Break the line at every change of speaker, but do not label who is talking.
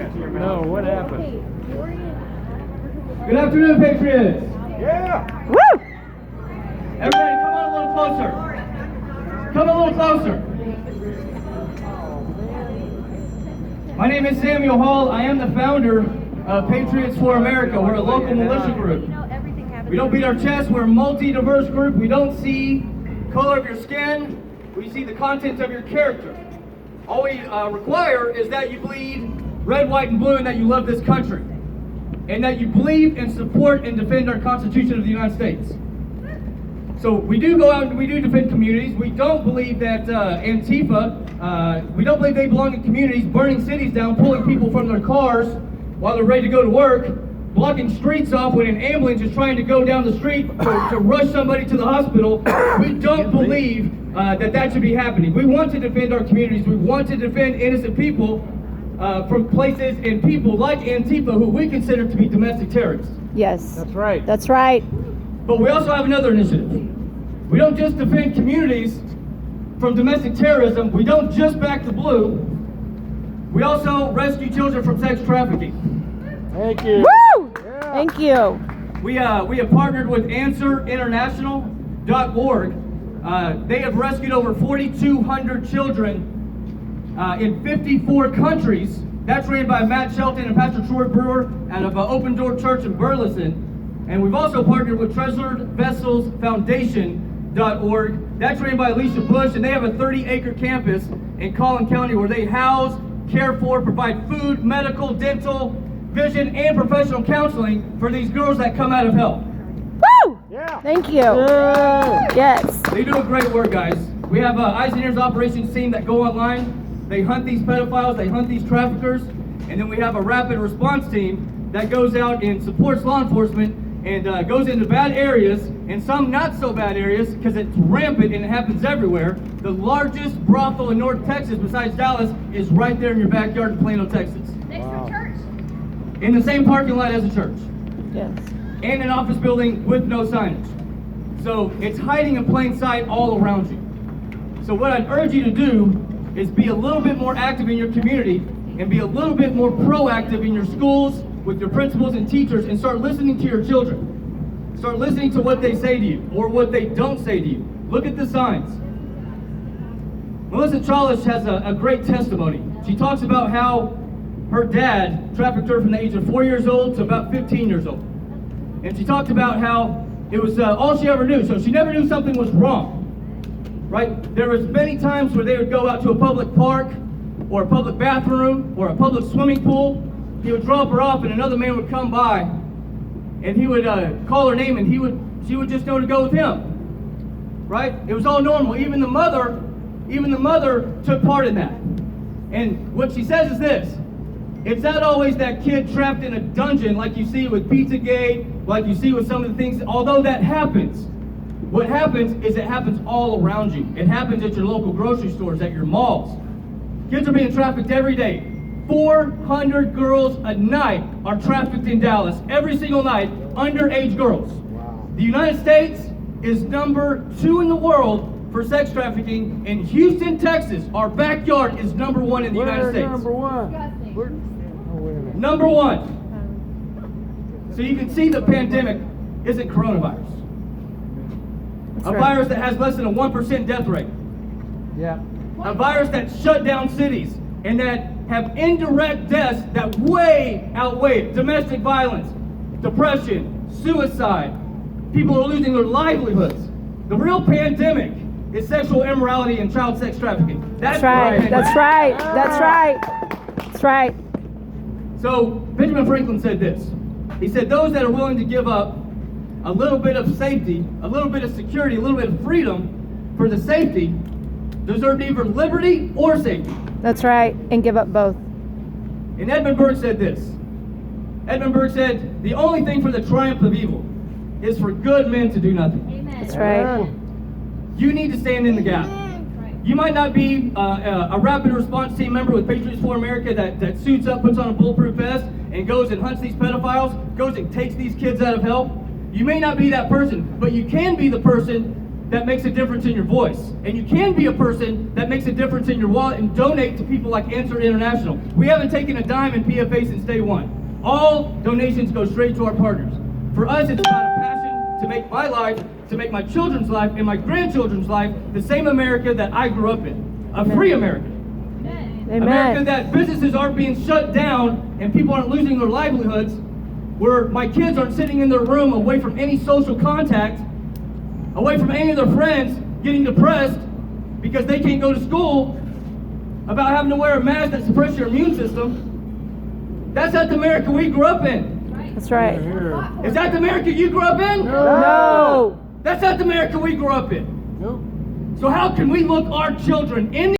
No, what happened?
Good afternoon, Patriots.
Yeah.
Woo!
Everybody, come on a little closer. Come a little closer. My name is Samuel Hall. I am the founder of Patriots for America. We're a local militia group. We don't beat our chest. We're a multi-diverse group. We don't see color of your skin. We see the content of your character. All we require is that you bleed red, white, and blue, and that you love this country, and that you believe and support and defend our Constitution of the United States. So we do go out and we do defend communities. We don't believe that Antifa, we don't believe they belong in communities, burning cities down, pulling people from their cars while they're ready to go to work, blocking streets off when an ambulance is trying to go down the street to rush somebody to the hospital. We don't believe that should be happening. We want to defend our communities. We want to defend innocent people from places and people like Antifa, who we consider to be domestic terrorists.
Yes.
That's right.
That's right.
But we also have another initiative. We don't just defend communities from domestic terrorism. We don't just back the blue. We also rescue children from sex trafficking.
Thank you.
Woo!
Yeah.
Thank you.
We have partnered with AnswerInternational.org. They have rescued over 4,200 children in 54 countries. That's ran by Matt Shelton and Pastor Troy Brewer out of Open Door Church in Burleson. And we've also partnered with Treasured Vessels Foundation.org. That's ran by Alicia Bush, and they have a 30-acre campus in Collin County where they house, care for, provide food, medical, dental, vision, and professional counseling for these girls that come out of hell.
Woo!
Yeah.
Thank you.
Yeah.
Yes.
They do a great work, guys. We have Eyes and Ears operations team that go online. They hunt these pedophiles, they hunt these traffickers, and then we have a rapid response team that goes out and supports law enforcement and goes into bad areas and some not so bad areas because it's rampant and it happens everywhere. The largest brothel in North Texas besides Dallas is right there in your backyard in Plano, Texas.
Next to a church.
In the same parking lot as a church.
Yes.
And an office building with no signage. So it's hiding in plain sight all around you. So what I'd urge you to do is be a little bit more active in your community and be a little bit more proactive in your schools with your principals and teachers and start listening to your children. Start listening to what they say to you or what they don't say to you. Look at the signs. Melissa Chalish has a great testimony. She talks about how her dad trafficked her from the age of 4 years old to about 15 years old. And she talked about how it was all she ever knew, so she never knew something was wrong. Right? There was many times where they would go out to a public park or a public bathroom or a public swimming pool. He would drop her off and another man would come by and he would call her name and she would just know to go with him. Right? It was all normal. Even the mother took part in that. And what she says is this: it's not always that kid trapped in a dungeon like you see with Pizzagate, like you see with some of the things, although that happens. What happens is it happens all around you. It happens at your local grocery stores, at your malls. Kids are being trafficked every day. 400 girls a night are trafficked in Dallas, every single night, underage girls.
Wow.
The United States is number 2 in the world for sex trafficking. In Houston, Texas, our backyard is number 1 in the United States.
Number one.
Disgusting.
We're, oh, wait a minute.
Number 1. So you can see the pandemic isn't coronavirus.
That's
A
right.
virus that has less than a 1% death rate.
Yeah.
A virus that shut down cities and that have indirect deaths that way outweigh domestic violence, depression, suicide. People are losing their livelihoods. The real pandemic is sexual immorality and child sex trafficking.
That's right. That's right. That's right. That's right.
So Benjamin Franklin said this. He said, those that are willing to give up a little bit of safety, a little bit of security, a little bit of freedom for the safety deserve neither liberty or safety.
That's right. And give up both.
And Edmund Burke said this. Edmund Burke said, the only thing for the triumph of evil is for good men to do nothing.
Amen.
That's right.
You need to stand in the gap.
Right.
You might not be a rapid response team member with Patriots for America that suits up, puts on a bulletproof vest, and goes and hunts these pedophiles, goes and takes these kids out of hell. You may not be that person, but you can be the person that makes a difference in your voice. And you can be a person that makes a difference in your wallet and donate to people like Answer International. We haven't taken a dime in PFA since day one. All donations go straight to our partners. For us, it's about a passion to make my life, to make my children's life and my grandchildren's life the same America that I grew up in. A free America. America
Amen.
that businesses aren't being shut down and people aren't losing their livelihoods, where my kids aren't sitting in their room away from any social contact, away from any of their friends, getting depressed because they can't go to school, about having to wear a mask that suppresses your immune system. That's not the America we grew up in.
That's right.
Here.
Is that the America you grew up in?
No.
That's not the America we grew up in.
Nope.
So how can we look our children in the